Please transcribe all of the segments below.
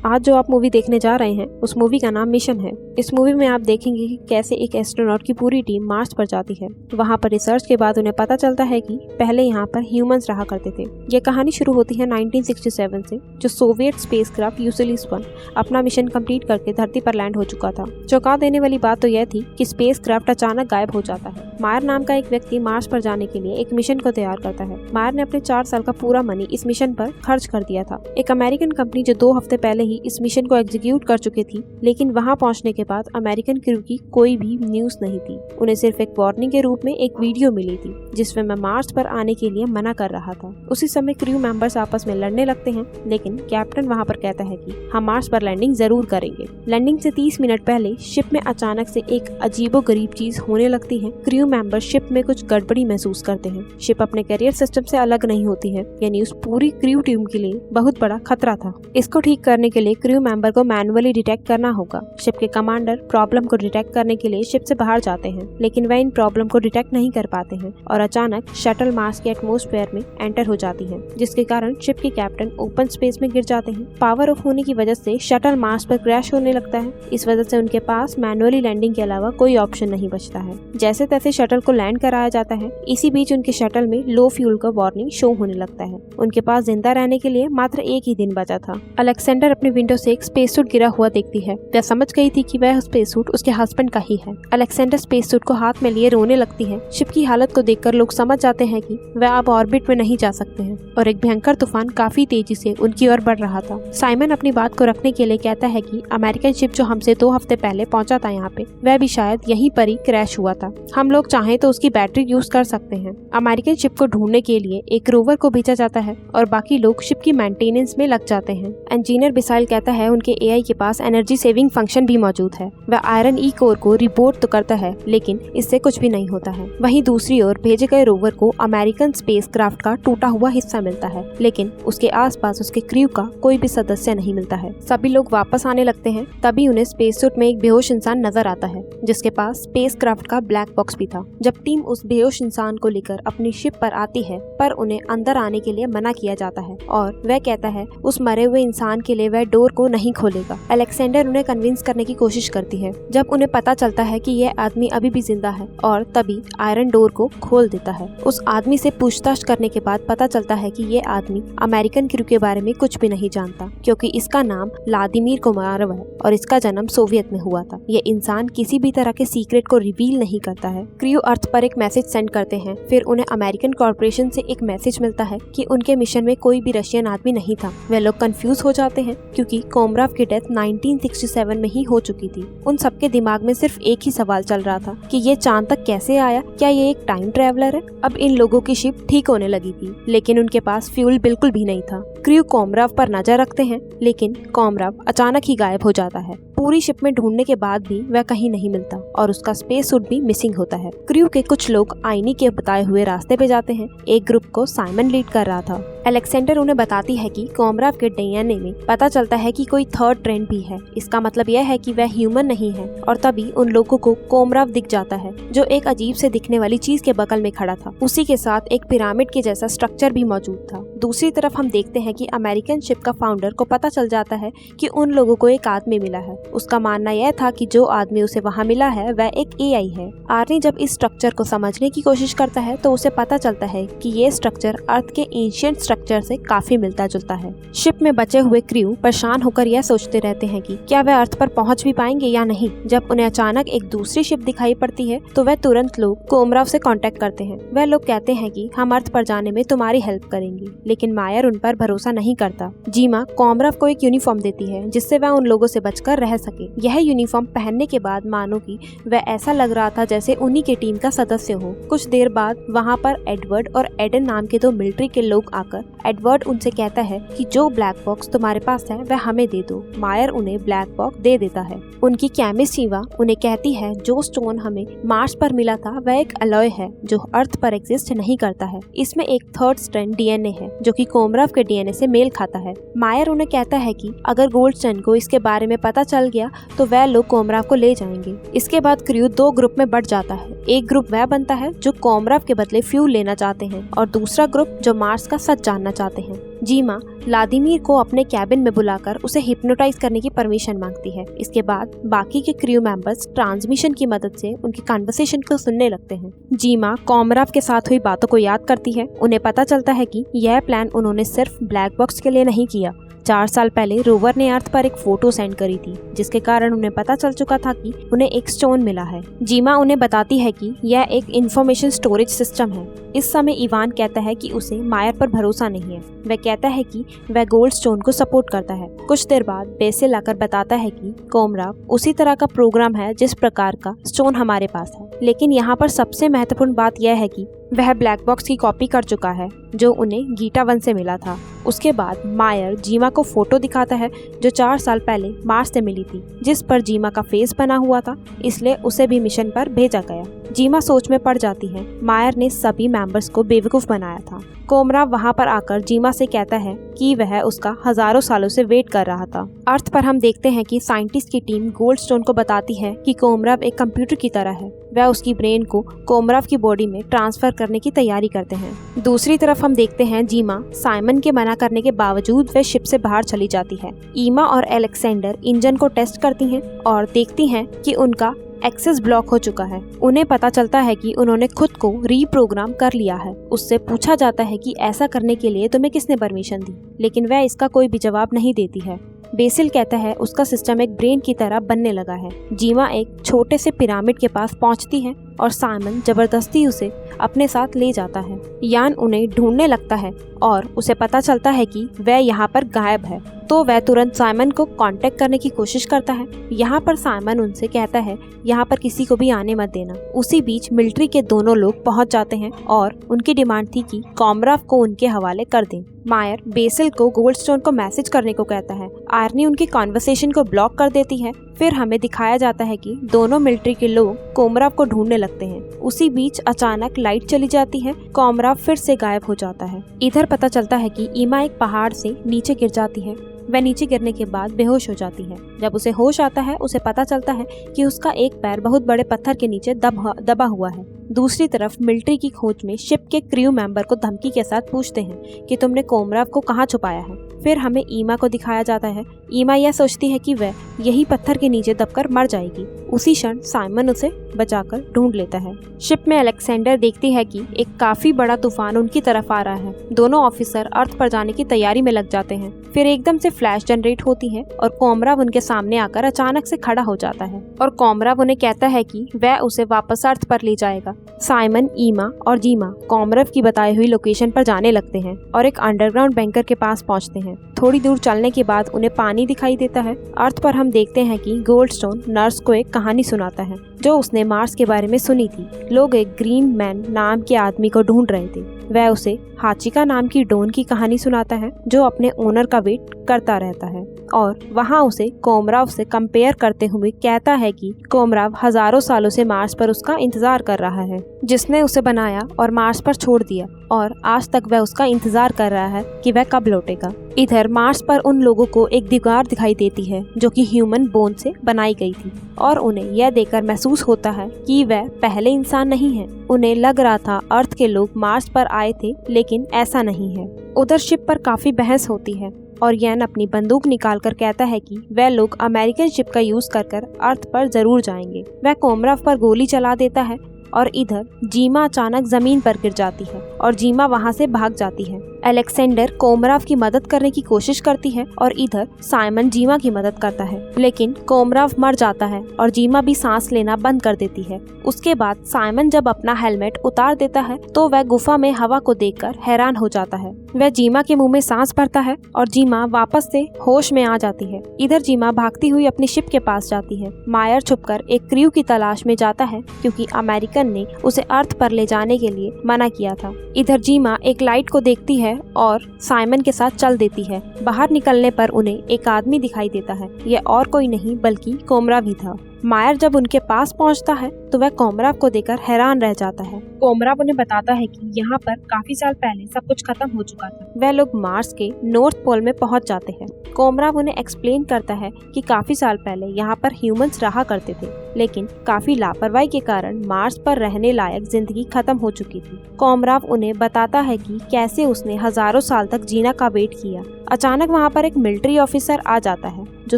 आज जो आप मूवी देखने जा रहे हैं उस मूवी का नाम मिशन है। इस मूवी में आप देखेंगे कि कैसे एक एस्ट्रोनॉट की पूरी टीम मार्स पर जाती है। वहाँ पर रिसर्च के बाद उन्हें पता चलता है कि पहले यहाँ पर ह्यूमंस रहा करते थे। यह कहानी शुरू होती है 1967 से, जो सोवियत स्पेसक्राफ्ट यूसेलिस 1 अपना मिशन कंप्लीट करके धरती पर लैंड हो चुका था। चौंका देने वाली बात तो यह थी कि स्पेसक्राफ्ट अचानक गायब हो जाता है। मायर नाम का एक व्यक्ति मार्स पर जाने के लिए एक मिशन को तैयार करता है। मायर ने अपने 4 साल का पूरा मनी इस मिशन पर खर्च कर दिया था। एक अमेरिकन कंपनी जो 2 हफ्ते पहले ही इस मिशन को एग्जीक्यूट कर चुकी थी, लेकिन वहां पहुंचने के बाद अमेरिकन क्रू की कोई भी न्यूज नहीं थी। उन्हें सिर्फ एक वार्निंग के रूप में एक वीडियो मिली थी जिसमें मैं मार्स पर आने के लिए मना कर रहा था। उसी समय क्रू मेंबर्स आपस में लड़ने लगते हैं, लेकिन कैप्टन वहां पर कहता है कि हम मार्स पर लैंडिंग जरूर करेंगे। लैंडिंग से 30 मिनट पहले शिप में अचानक से एक अजीबोगरीब चीज होने लगती है। क्रू मेंबर शिप में कुछ गड़बड़ी महसूस करते हैं। शिप अपने कैरियर सिस्टम से अलग नहीं होती है। यह न्यूज पूरी क्रू टीम के लिए बहुत बड़ा खतरा था। इसको ठीक करने के लिए क्रू मेंबर को मैनुअली डिटेक्ट करना होगा। शिप के कमांडर प्रॉब्लम को डिटेक्ट करने के लिए शिप से बाहर जाते हैं, लेकिन वह इन प्रॉब्लम को डिटेक्ट नहीं कर पाते हैं और अचानक शटल मार्स के एटमॉस्फेयर में एंटर हो जाती है, जिसके कारण शिप के कैप्टन ओपन स्पेस में गिर जाते हैं। पावर ऑफ होने की वजह से शटल मार्स पर क्रैश होने लगता है। इस वजह से उनके पास मैनुअली लैंडिंग के अलावा कोई ऑप्शन नहीं बचता है। जैसे तैसे शटल को लैंड कराया जाता है। इसी बीच उनके शटल में लो फ्यूल का वार्निंग शो होने लगता है। उनके पास जिंदा रहने के लिए मात्र एक ही दिन बचा था। अलेक्जेंडर अपनी विंडो से एक स्पेस सूट गिरा हुआ देखती है। वह समझ गई थी कि वह स्पेस सूट उसके हस्बैंड का ही है। अलेक्जेंडर स्पेस सूट को हाथ में लिए रोने लगती है। शिप की हालत को देखकर लोग समझ जाते हैं कि वह अब ऑर्बिट में नहीं जा सकते हैं और एक भयंकर तूफान काफी तेजी से उनकी ओर बढ़ रहा था। साइमन अपनी बात को रखने के लिए कहता है कि अमेरिकन शिप जो हमसे 2 हफ्ते पहले पहुंचा था यहाँ पे, वह भी शायद यहीं पर ही क्रैश हुआ था। हम लोग चाहें तो उसकी बैटरी यूज कर सकते हैं। अमेरिकन शिप को ढूंढने के लिए एक रोवर को भेजा जाता है और बाकी लोग शिप की मेंटेनेंस में लग जाते हैं। इंजीनियर बिसाइल कहता है उनके एआई के पास एनर्जी सेविंग फंक्शन भी मौजूद है। वह आयरन ई कोर को रिपोर्ट तो करता है, लेकिन इससे कुछ भी नहीं होता है। वहीं दूसरी ओर भेजे गए रोवर को अमेरिकन स्पेसक्राफ्ट का टूटा हुआ हिस्सा मिलता है, लेकिन उसके आसपास उसके क्रू का कोई भी सदस्य नहीं मिलता है। सभी लोग वापस आने लगते हैं। तभी उन्हें स्पेस सूट में एक बेहोश इंसान नजर आता है, जिसके पास स्पेसक्राफ्ट का ब्लैक बॉक्स भी था। जब टीम उस बेहोश इंसान को लेकर अपनी शिप पर आती है, पर उन्हें अंदर आने के लिए मना किया जाता है और वह कहता है उस मरे हुए इंसान के लिए वह डोर को नहीं खोलेगा। अलेक्जेंडर उन्हें कन्विंस करने की कोशिश करती है। जब उन्हें पता चलता है कि यह आदमी अभी भी जिंदा है और तभी आयरन डोर को खोल देता है। उस आदमी से पूछताछ करने के बाद पता चलता है कि यह आदमी अमेरिकन क्रू के बारे में कुछ भी नहीं जानता, क्योंकि इसका नाम व्लादिमीर कोमारोव है और इसका जन्म सोवियत में हुआ था। यह इंसान किसी भी तरह के सीक्रेट को रिवील नहीं करता है। क्रू अर्थ पर एक मैसेज सेंड करते हैं। फिर उन्हें अमेरिकन कॉर्पोरेशन से एक मैसेज मिलता है कि उनके मिशन में कोई भी रशियन आदमी नहीं था। वे लोग कंफ्यूज हो जाते हैं क्योंकि कोमराव की डेथ 1967 में ही हो चुकी थी। उन सबके दिमाग में सिर्फ एक ही सवाल चल रहा था कि ये चांद तक कैसे आया, क्या ये एक टाइम ट्रेवलर है। अब इन लोगों की शिप ठीक होने लगी थी, लेकिन उनके पास फ्यूल बिल्कुल भी नहीं था। क्रू कोमराव पर नजर रखते हैं, लेकिन कोमराव अचानक ही गायब हो जाता है। पूरी शिप में ढूंढने के बाद भी वह कहीं नहीं मिलता और उसका स्पेस सूट भी मिसिंग होता है। क्रू के कुछ लोग आईनी के बताए हुए रास्ते पे जाते हैं। एक ग्रुप को साइमन लीड कर रहा था। अलेक्जेंडर उन्हें बताती है कि कोमराव के डीएनए में पता चलता है कि कोई थर्ड ट्रेंड भी है। इसका मतलब यह है कि वह ह्यूमन नहीं है। और तभी उन लोगों को कोमराव दिख जाता है, जो एक अजीब से दिखने वाली चीज के बगल में खड़ा था। उसी के साथ एक पिरामिड के जैसा स्ट्रक्चर भी मौजूद था। दूसरी तरफ हम देखते हैं कि अमेरिकन शिप का फाउंडर को पता चल जाता है कि उन लोगों को एक आदमी मिला है। उसका मानना यह था कि जो आदमी उसे वहाँ मिला है वह एक एआई है। आर्नी जब इस स्ट्रक्चर को समझने की कोशिश करता है तो उसे पता चलता है कि ये स्ट्रक्चर अर्थ के एंशिएंट स्ट्रक्चर से काफी मिलता जुलता है। शिप में बचे हुए क्रू परेशान होकर यह सोचते रहते हैं कि क्या वह अर्थ पर पहुंच भी पाएंगे या नहीं। जब उन्हें अचानक एक दूसरी शिप दिखाई पड़ती है तो वह तुरंत लोग कोमराव से कांटेक्ट करते हैं। वह लोग कहते हैं कि हम अर्थ पर जाने में तुम्हारी हेल्प करेंगे, लेकिन मायर उन पर भरोसा नहीं करता। जीमा कोमराव को एक यूनिफॉर्म देती है जिससे वह उन लोगों से बचकर रह सके। यह यूनिफॉर्म पहनने के बाद मानो कि वह ऐसा लग रहा था जैसे उन्हीं के टीम का सदस्य हो। कुछ देर बाद वहाँ पर एडवर्ड और एडन नाम के 2 मिलिट्री के लोग आकर एडवर्ड उनसे कहता है कि जो ब्लैक बॉक्स तुम्हारे पास है वह हमें दे दो। मायर उन्हें ब्लैक बॉक्स दे देता है। उनकी केमिस्ट ईवा उन्हें कहती है जो स्टोन हमें मार्स पर मिला था वह एक अलॉय है जो अर्थ पर एग्जिस्ट नहीं करता है। इसमें एक थर्ड स्ट्रैंड डीएनए है जो कि कोमराव के डीएनए से मेल खाता है। मायर उन्हें कहता है कि अगर गोल्डस्टोन को इसके बारे में पता चल गया तो वह लोग कोमराव को ले जाएंगे। इसके बाद क्रू 2 ग्रुप में बढ़ जाता है। एक ग्रुप वह बनता है जो कोमराव के बदले फ्यूल लेना चाहते हैं और दूसरा ग्रुप जो मार्स का सच जानना चाहते हैं। जीमा व्लादिमीर को अपने कैबिन में बुलाकर उसे हिप्नोटाइज करने की परमिशन मांगती है। इसके बाद बाकी के क्रू मेंबर्स ट्रांसमिशन की मदद से उनकी कन्वर्सेशन को सुनने लगते हैं। जीमा कोमराव के साथ हुई बातों को याद करती है। उन्हें पता चलता है कि यह प्लान उन्होंने सिर्फ ब्लैक बॉक्स के लिए नहीं किया। 4 साल पहले रोवर ने अर्थ पर एक फोटो सेंड करी थी, जिसके कारण उन्हें पता चल चुका था कि उन्हें एक स्टोन मिला है। जीमा उन्हें बताती है कि यह एक इंफॉर्मेशन स्टोरेज सिस्टम है। इस समय इवान कहता है कि उसे मायर पर भरोसा नहीं है। वह कहता है कि वह गोल्ड स्टोन को सपोर्ट करता है। कुछ देर बाद बेसिल आकर बताता है कि कोमराव उसी तरह का प्रोग्राम है जिस प्रकार का स्टोन हमारे पास है, लेकिन यहाँ पर सबसे महत्वपूर्ण बात यह है कि वह ब्लैक बॉक्स की कॉपी कर चुका है जो उन्हें गीटा 1 से मिला था। उसके बाद मायर जीमा को फोटो दिखाता है जो 4 साल पहले मार्स से मिली थी, जिस पर जीमा का फेस बना हुआ था, इसलिए उसे भी मिशन पर भेजा गया। जीमा सोच में पड़ जाती है। मायर ने सभी मेंबर्स को बेवकूफ बनाया था। कोमराव वहां पर आकर जीमा से कहता है कि वह उसका हजारों सालों से वेट कर रहा था। अर्थ पर हम देखते हैं कि साइंटिस्ट की टीम गोल्डस्टोन को बताती है कि कोमराव एक कंप्यूटर की तरह है। वह उसकी ब्रेन को कोमराव की बॉडी में ट्रांसफर करने की तैयारी करते हैं। दूसरी तरफ हम देखते हैं जीमा साइमन के मना करने के बावजूद वह शिप से बाहर चली जाती है। ईमा और अलेक्जेंडर इंजन को टेस्ट करती हैं और देखती हैं कि उनका एक्सेस ब्लॉक हो चुका है। उन्हें पता चलता है कि उन्होंने खुद को रीप्रोग्राम कर लिया है। उससे पूछा जाता है कि ऐसा करने के लिए तुम्हें किसने परमिशन दी, लेकिन वह इसका कोई भी जवाब नहीं देती है। बेसिल कहता है उसका सिस्टम एक ब्रेन की तरह बनने लगा है। जीमा एक छोटे से पिरामिड के पास पहुंचती है और साइमन जबरदस्ती उसे अपने साथ ले जाता है। यान उन्हें ढूंढने लगता है और उसे पता चलता है कि वह यहाँ पर गायब है, तो वह तुरंत साइमन को कांटेक्ट करने की कोशिश करता है। यहाँ पर साइमन उनसे कहता है यहाँ पर किसी को भी आने मत देना। उसी बीच मिलिट्री के दोनों लोग पहुँच जाते हैं और उनकी डिमांड थी कि कोमराव को उनके हवाले कर दें। मायर बेसिल को गोल्डस्टोन को मैसेज करने को कहता है। आर्नी उनकी कॉन्वर्सेशन को ब्लॉक कर देती है। फिर हमें दिखाया जाता है कि दोनों मिलिट्री के लोग कोमराव को ढूंढने लगते हैं। उसी बीच अचानक लाइट चली जाती है। कोमराव फिर से गायब हो जाता है। इधर पता चलता है कि ईमा एक पहाड़ से नीचे गिर जाती है। वह नीचे गिरने के बाद बेहोश हो जाती है। जब उसे होश आता है उसे पता चलता है कि उसका एक पैर बहुत बड़े पत्थर के नीचे दबा हुआ है। दूसरी तरफ मिलिट्री की खोज में शिप के क्रू मेंबर को धमकी के साथ पूछते हैं कि तुमने कोमराव को कहाँ छुपाया है। फिर हमें ईमा को दिखाया जाता है। ईमा यह सोचती है कि वह यही पत्थर के नीचे दबकर मर जाएगी। उसी क्षण साइमन उसे बचाकर ढूंढ लेता है। शिप में अलेक्जेंडर देखती है कि एक काफी बड़ा तूफान उनकी तरफ आ रहा है। दोनों ऑफिसर अर्थ पर जाने की तैयारी में लग जाते हैं। फिर एकदम से फ्लैश जनरेट होती है और कोमराव उनके सामने आकर अचानक से खड़ा हो जाता है और कोमराव उन्हें कहता है कि वह उसे वापस अर्थ पर ले जाएगा। साइमन, ईमा और जीमा कोमराव की बताई हुई लोकेशन पर जाने लगते हैं और एक अंडरग्राउंड बैंकर के पास पहुंचते हैं। थोड़ी दूर चलने के बाद उन्हें पानी दिखाई देता है। अर्थ पर हम देखते हैं कि गोल्डस्टोन नर्स को एक कहानी सुनाता है जो उसने मार्स के बारे में सुनी थी। लोग एक ग्रीन मैन नाम के आदमी को ढूंढ रहे थे। वह उसे हाचिका नाम की डोन की कहानी सुनाता है जो अपने ओनर का वेट करता रहता है और वहाँ उसे कोमराव से कंपेयर करते हुए कहता है कि कोमराव हजारों सालों से मार्स पर उसका इंतजार कर रहा है, जिसने उसे बनाया और मार्स पर छोड़ दिया, और आज तक वह उसका इंतजार कर रहा है कि वह कब लौटेगा। इधर मार्स पर उन लोगों को एक दीवार दिखाई देती है जो कि ह्यूमन बोन से बनाई गई थी और उन्हें यह देखकर महसूस होता है कि वह पहले इंसान नहीं है। उन्हें लग रहा था अर्थ के लोग मार्स पर आए थे, लेकिन ऐसा नहीं है। उधर शिप पर काफी बहस होती है और यैन अपनी बंदूक निकालकर कहता है कि वह लोग अमेरिकन शिप का यूज कर अर्थ पर जरूर जाएंगे। वह कोमराव पर गोली चला देता है और इधर जीमा अचानक जमीन पर गिर जाती है और जीमा वहां से भाग जाती है। अलेक्जेंडर कोमराव की मदद करने की कोशिश करती है और इधर साइमन जीमा की मदद करता है, लेकिन कोमराव मर जाता है और जीमा भी सांस लेना बंद कर देती है। उसके बाद साइमन जब अपना हेलमेट उतार देता है तो वह गुफा में हवा को देखकर हैरान हो जाता है। वह जीमा के मुंह में सांस भरता है और जीमा वापस से होश में आ जाती है। इधर जीमा भागती हुई अपनी शिप के पास जाती है। मायर छुपकर एक क्रू की तलाश में जाता है क्योंकि अमेरिकन ने उसे अर्थ पर ले जाने के लिए मना किया था। इधर जीमा एक लाइट को देखती है और साइमन के साथ चल देती है। बाहर निकलने पर उन्हें एक आदमी दिखाई देता है। यह और कोई नहीं बल्कि कोमराव ही था। मायर जब उनके पास पहुंचता है तो वह कोमराव को देखकर हैरान रह जाता है। कोमराव उन्हें बताता है कि यहाँ पर काफी साल पहले सब कुछ खत्म हो चुका था। वह लोग मार्स के नॉर्थ पोल में पहुंच जाते हैं। कोमराव उन्हें एक्सप्लेन करता है कि काफी साल पहले यहाँ पर ह्यूमंस रहा करते थे, लेकिन काफी लापरवाही के कारण मार्स पर रहने लायक जिंदगी खत्म हो चुकी थी। कोमराव उन्हें बताता है कि कैसे उसने हजारों साल तक जीना का वेट किया। अचानक वहाँ पर एक मिलिट्री ऑफिसर आ जाता है जो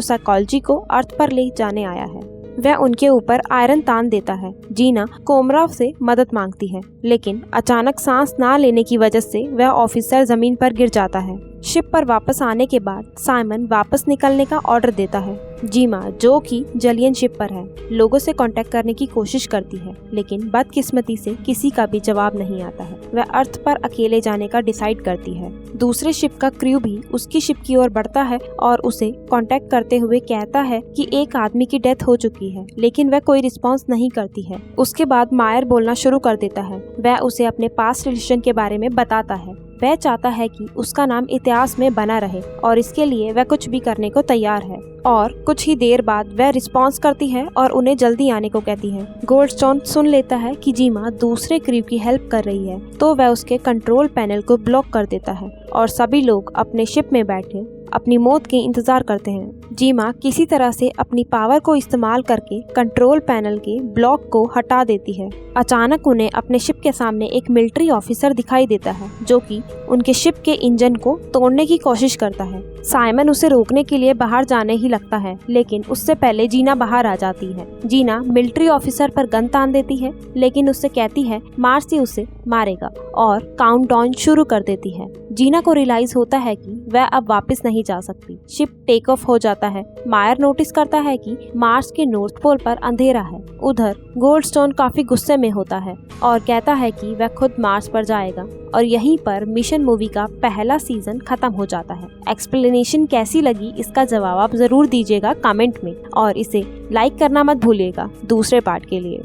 साइकोलॉजी को अर्थ पर ले जाने आया है। वह उनके ऊपर आयरन तान देता है। जीना कोमराव से मदद मांगती है, लेकिन अचानक सांस ना लेने की वजह से वह ऑफिसर जमीन पर गिर जाता है। शिप पर वापस आने के बाद साइमन वापस निकलने का ऑर्डर देता है। जीमा, जो कि जलियन शिप पर है, लोगों से कांटेक्ट करने की कोशिश करती है, लेकिन बदकिस्मती से किसी का भी जवाब नहीं आता है। वह अर्थ पर अकेले जाने का डिसाइड करती है। दूसरे शिप का क्रू भी उसकी शिप की ओर बढ़ता है और उसे कांटेक्ट करते हुए कहता है कि एक आदमी की डेथ हो चुकी है, लेकिन वह कोई रिस्पॉन्स नहीं करती है। उसके बाद मायर बोलना शुरू कर देता है। वह उसे अपने पास्ट रिलेशन के बारे में बताता है। वह चाहता है कि उसका नाम इतिहास में बना रहे और इसके लिए वह कुछ भी करने को तैयार है। और कुछ ही देर बाद वह रिस्पॉन्स करती है और उन्हें जल्दी आने को कहती है। गोल्डस्टोन सुन लेता है कि जीमा दूसरे क्रू की हेल्प कर रही है, तो वह उसके कंट्रोल पैनल को ब्लॉक कर देता है और सभी लोग अपने शिप में बैठे अपनी मौत के इंतजार करते हैं। जीमा किसी तरह से अपनी पावर को इस्तेमाल करके कंट्रोल पैनल के ब्लॉक को हटा देती है। अचानक उन्हें अपने शिप के सामने एक मिलिट्री ऑफिसर दिखाई देता है जो कि उनके शिप के इंजन को तोड़ने की कोशिश करता है। साइमन उसे रोकने के लिए बाहर जाने ही लगता है, लेकिन उससे पहले जीना बाहर आ जाती है। जीना मिलिट्री ऑफिसर पर गन तान देती है, लेकिन उससे कहती है मार्सी उसे मारेगा और काउंटडाउन शुरू कर देती है। जीना को रियलाइज होता है कि वह अब वापस नहीं जा सकती। शिप टेक ऑफ हो जाता है। मायर नोटिस करता है कि मार्स के नॉर्थ पोल पर अंधेरा है। उधर गोल्डस्टोन काफी गुस्से में होता है और कहता है कि वह खुद मार्स पर जाएगा और यहीं पर मिशन मूवी का पहला सीजन खत्म हो जाता है। एक्सप्लेनेशन कैसी लगी इसका जवाब आप जरूर दीजिएगा कमेंट में और इसे लाइक करना मत भूलिएगा दूसरे पार्ट के लिए।